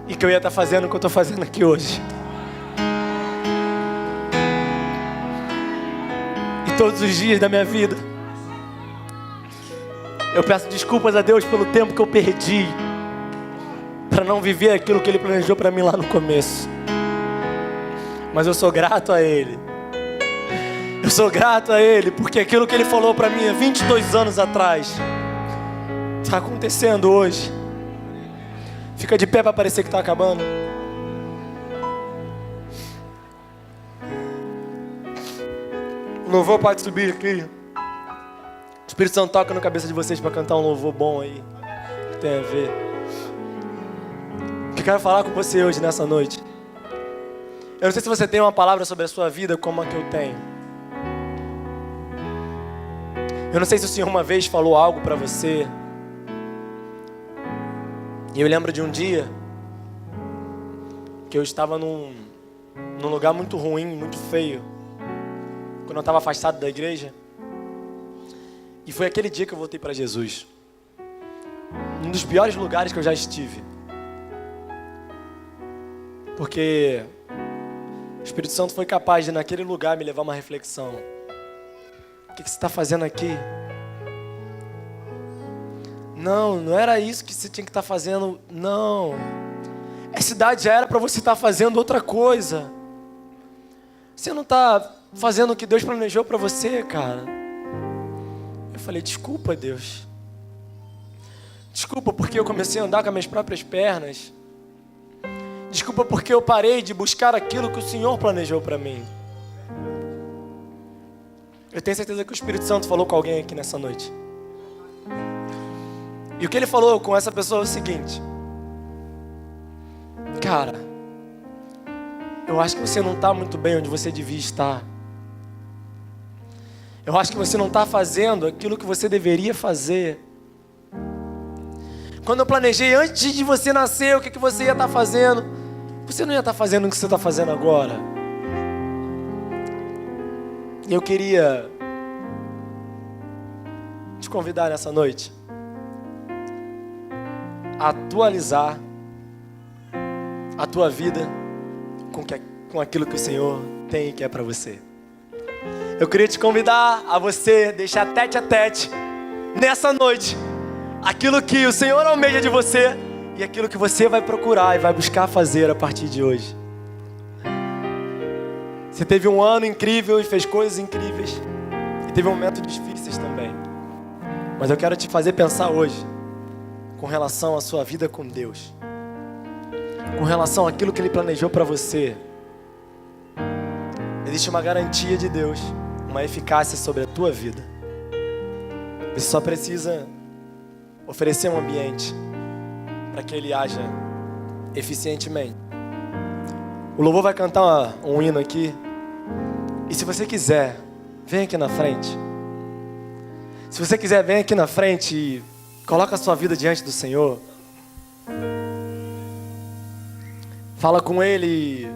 e que eu ia estar fazendo o que eu estou fazendo aqui hoje. E todos os dias da minha vida, eu peço desculpas a Deus pelo tempo que eu perdi para não viver aquilo que Ele planejou para mim lá no começo. Mas eu sou grato a Ele. Eu sou grato a Ele porque aquilo que Ele falou para mim há 22 anos atrás está acontecendo hoje. Fica de pé para parecer que está acabando. O louvor pode subir aqui. O Espírito Santo toca na cabeça de vocês para cantar um louvor bom aí, que tem a ver. Eu quero falar com você hoje, nessa noite. Eu não sei se você tem uma palavra sobre a sua vida como a que eu tenho. Eu não sei se o Senhor uma vez falou algo para você. E eu lembro de um dia que eu estava num lugar muito ruim, muito feio, quando eu estava afastado da igreja. E foi aquele dia que eu voltei para Jesus. Um dos piores lugares que eu já estive. Porque o Espírito Santo foi capaz de, naquele lugar, me levar a uma reflexão. O que você está fazendo aqui? Não era isso que você tinha que estar fazendo. Não. Essa idade já era para você estar fazendo outra coisa. Você não está fazendo o que Deus planejou para você, cara. Eu falei, desculpa, Deus. Desculpa porque eu comecei a andar com as minhas próprias pernas. Desculpa porque eu parei de buscar aquilo que o Senhor planejou para mim. Eu tenho certeza que o Espírito Santo falou com alguém aqui nessa noite. E o que ele falou com essa pessoa é o seguinte: cara, eu acho que você não está muito bem onde você devia estar. Eu acho que você não está fazendo aquilo que você deveria fazer. Quando eu planejei antes de você nascer o que você ia estar fazendo, você não ia estar fazendo o que você está fazendo agora. E eu queria te convidar nessa noite a atualizar a tua vida com aquilo que o Senhor tem e quer para você. Eu queria te convidar a você deixar tete a tete nessa noite aquilo que o Senhor almeja de você e aquilo que você vai procurar e vai buscar fazer a partir de hoje. Você teve um ano incrível e fez coisas incríveis, e teve momentos difíceis também. Mas eu quero te fazer pensar hoje com relação à sua vida com Deus, com relação àquilo que Ele planejou para você, existe uma garantia de Deus, uma eficácia sobre a tua vida. Você só precisa oferecer um ambiente para que Ele haja eficientemente. O louvor vai cantar um hino aqui. E se você quiser, vem aqui na frente. Se você quiser, vem aqui na frente e coloca a sua vida diante do Senhor. Fala com Ele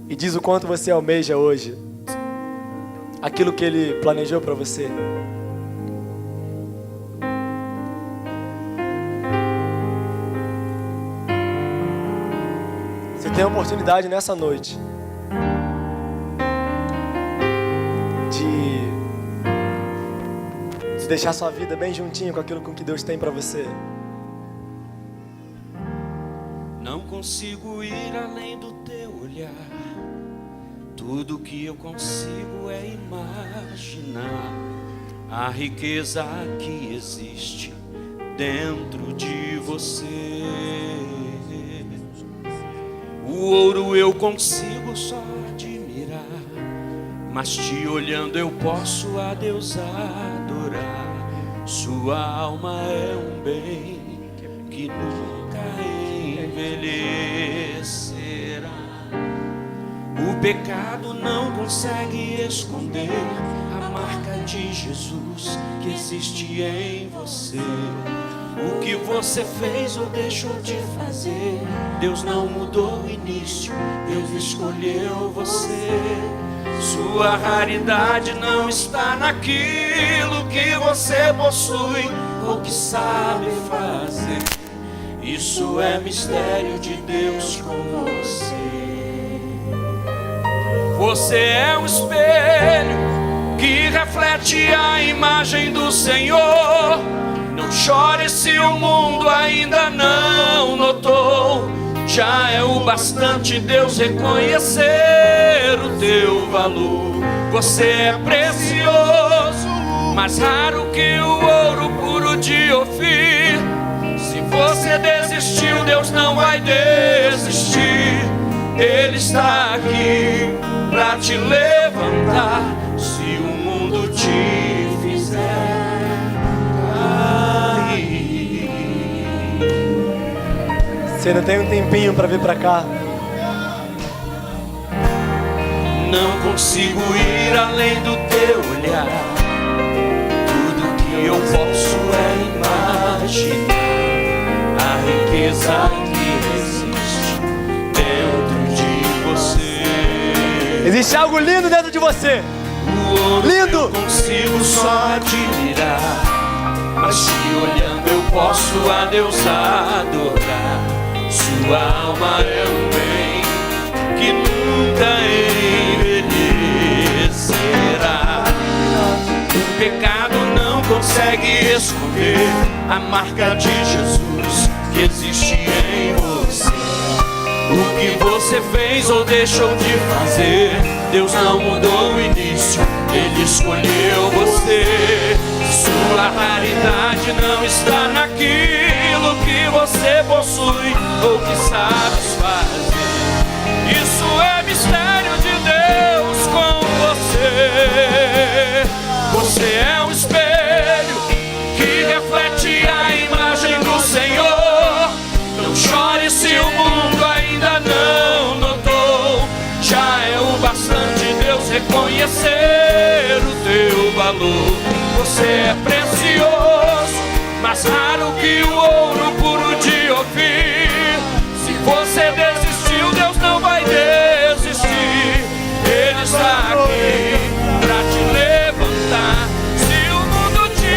e diz o quanto você almeja hoje aquilo que Ele planejou para você. Você tem a oportunidade nessa noite de deixar sua vida bem juntinho com aquilo com que Deus tem para você. Não consigo ir além do teu olhar. Tudo que eu consigo é imaginar a riqueza que existe dentro de você. O ouro eu consigo só admirar, mas te olhando eu posso a Deus adorar. Sua alma é um bem que nunca envelhecerá. O pecado não consegue esconder a marca de Jesus que existe em você. O que você fez ou deixou de fazer, Deus não mudou o início, Deus escolheu você. Sua raridade não está naquilo que você possui ou que sabe fazer. Isso é mistério de Deus com você. Você é um espelho que reflete a imagem do Senhor. Não chore se o mundo ainda não notou. Já é o bastante Deus reconhecer o teu valor. Você é precioso, mais raro que o ouro puro de Ofir. Se você desistiu, Deus não vai desistir. Ele está aqui pra te levantar. Se o mundo te fizer cair. Você ainda tem um tempinho para vir para cá. Não consigo ir além do teu olhar. Tudo que eu posso é imaginar a riqueza que existe dentro de você. Existe algo lindo dentro de você. O ouro lindo. Eu consigo só admirar, mas te olhando eu posso a Deus adorar. Sua alma é um bem que nunca envelhecerá. O pecado não consegue esconder a marca de Jesus que existe em você. O que você fez ou deixou de fazer, Deus não mudou o início, Ele escolheu você. Sua raridade não está naquilo que você possui ou que sabes fazer. Isso é mistério de Deus com você. Você é um espelho que reflete a imagem do Senhor. Não chore se o mundo ainda não notou. Já é o bastante Deus reconhecer o teu valor. Você é precioso, mais raro que o ouro puro de Ofir. Se você desistiu, Deus não vai desistir. Ele está aqui pra te levantar. Se o mundo te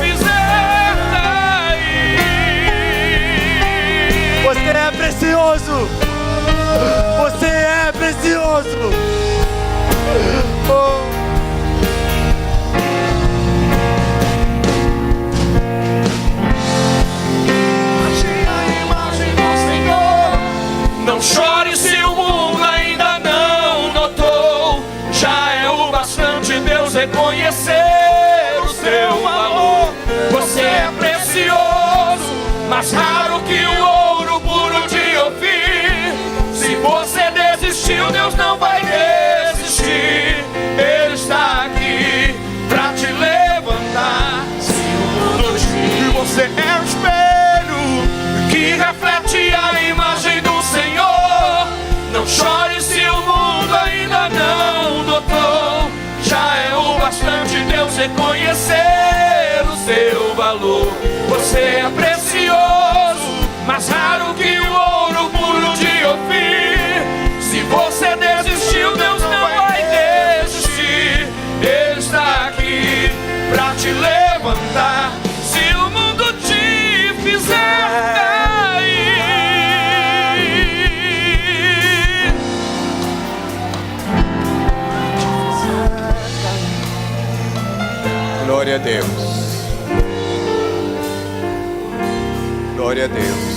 fizer cair. Você é precioso. Você é precioso. Oh. Não chore se o mundo ainda não notou. Já é o bastante Deus reconhecer o seu valor. Você é precioso. desistiu, Deus não vai desistir. Ele está aqui pra te levantar. Se o mundo te... Você é o espelho que reflete a imagem do Senhor. Não chore se o mundo ainda não notou. Já é o bastante Deus reconhecer o seu valor. Você é precioso, mais raro que o ouro puro de Ofir. Se você desistiu, Deus não vai desistir. Ele está aqui pra te levantar. Se o mundo te fizer cair. Glória a Deus. Glória a Deus.